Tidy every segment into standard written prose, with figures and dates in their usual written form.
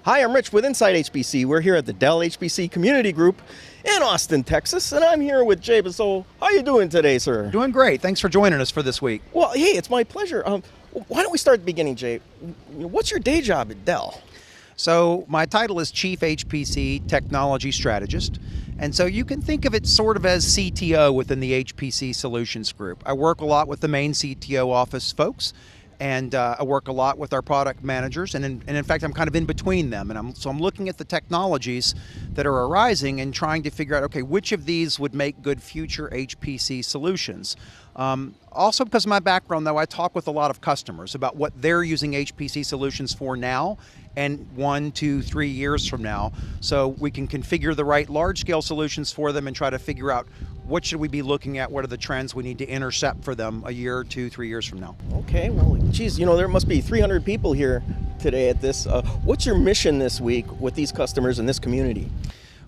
Hi, I'm Rich with insideHPC. We're here at the Dell HPC Community Group in Austin, Texas, and I'm here with Jay Boisseau. How are you doing today, sir? Doing great. Thanks for joining us for this week. Well, hey, it's my pleasure. Why don't we start at the beginning, Jay? What's your day job at Dell? So my title is Chief HPC Technology Strategist. And so you can think of it sort of as CTO within the HPC Solutions Group. I work a lot with the main CTO office folks, and I work a lot with our product managers, and in fact I'm kind of in between them, and I'm looking at the technologies that are arising and trying to figure out, okay, which of these would make good future HPC solutions. Also, because of my background though, I talk with a lot of customers about what they're using HPC solutions for now and 1, 2, 3 years from now, so we can configure the right large-scale solutions for them and try to figure out what should we be looking at, what are the trends we need to intercept for them a year, 2, 3 years from now. Okay, well, geez, there must be 300 people here today at this. What's your mission this week with these customers in this community?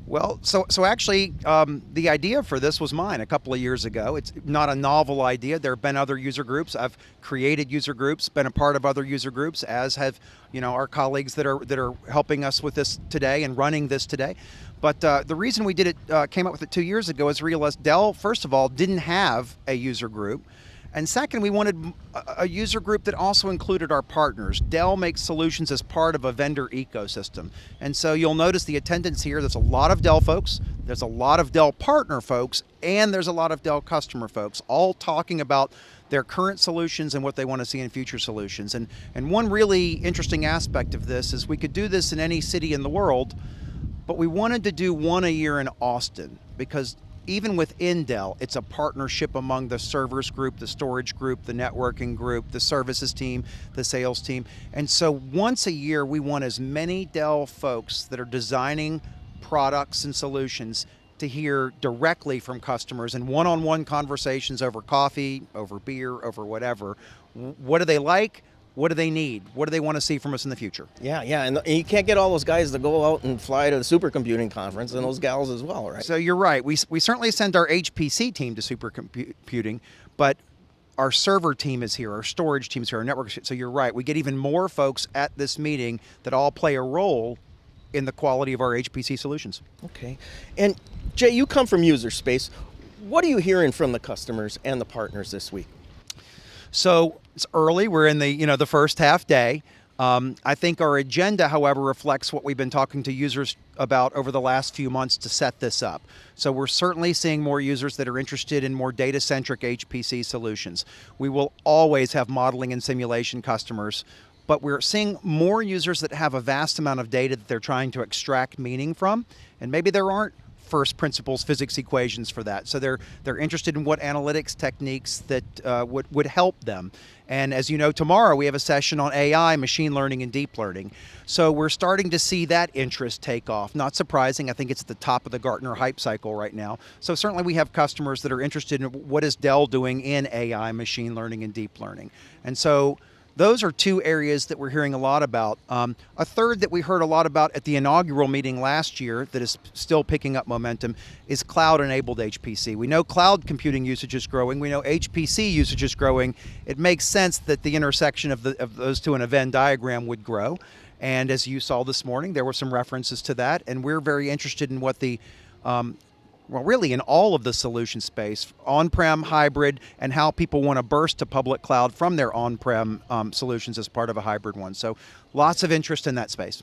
Well, so actually, the idea for this was mine a couple of years ago. It's not a novel idea. There have been other user groups. I've created user groups, been a part of other user groups, as have our colleagues that are helping us with this today and running this today. But the reason we did it, came up with it 2 years ago, is realized Dell, first of all, didn't have a user group. And second, we wanted a user group that also included our partners. Dell makes solutions as part of a vendor ecosystem. And so you'll notice the attendance here, there's a lot of Dell folks, there's a lot of Dell partner folks, and there's a lot of Dell customer folks, all talking about their current solutions and what they want to see in future solutions. And one really interesting aspect of this is we could do this in any city in the world, but we wanted to do one a year in Austin, because even within Dell, it's a partnership among the servers group, the storage group, the networking group, the services team, the sales team. And so once a year, we want as many Dell folks that are designing products and solutions to hear directly from customers in one-on-one conversations over coffee, over beer, over whatever. What do they like? What do they need? What do they want to see from us in the future? Yeah, and you can't get all those guys to go out and fly to the supercomputing conference, and those gals as well, right? So you're right. We certainly send our HPC team to supercomputing, but our server team is here, our storage team is here, our network. So you're right. We get even more folks at this meeting that all play a role in the quality of our HPC solutions. Okay. And Jay, you come from user space. What are you hearing from the customers and the partners this week? So it's early. We're in the first half day. I think our agenda, however, reflects what we've been talking to users about over the last few months to set this up. So we're certainly seeing more users that are interested in more data-centric HPC solutions. We will always have modeling and simulation customers, but we're seeing more users that have a vast amount of data that they're trying to extract meaning from, and maybe there aren't first principles physics equations for that. So they're interested in what analytics techniques that would help them. And as you know, tomorrow we have a session on AI, machine learning, and deep learning. So we're starting to see that interest take off. Not surprising, I think it's at the top of the Gartner hype cycle right now. So certainly we have customers that are interested in what is Dell doing in AI, machine learning, and deep learning. And so those are two areas that we're hearing a lot about. A third that we heard a lot about at the inaugural meeting last year that is still picking up momentum is cloud-enabled HPC. We know cloud computing usage is growing. We know HPC usage is growing. It makes sense that the intersection of those two in a Venn diagram would grow. And as you saw this morning, there were some references to that. And we're very interested in what the well, really in all of the solution space, on-prem, hybrid, and how people want to burst to public cloud from their on-prem solutions as part of a hybrid one. So lots of interest in that space.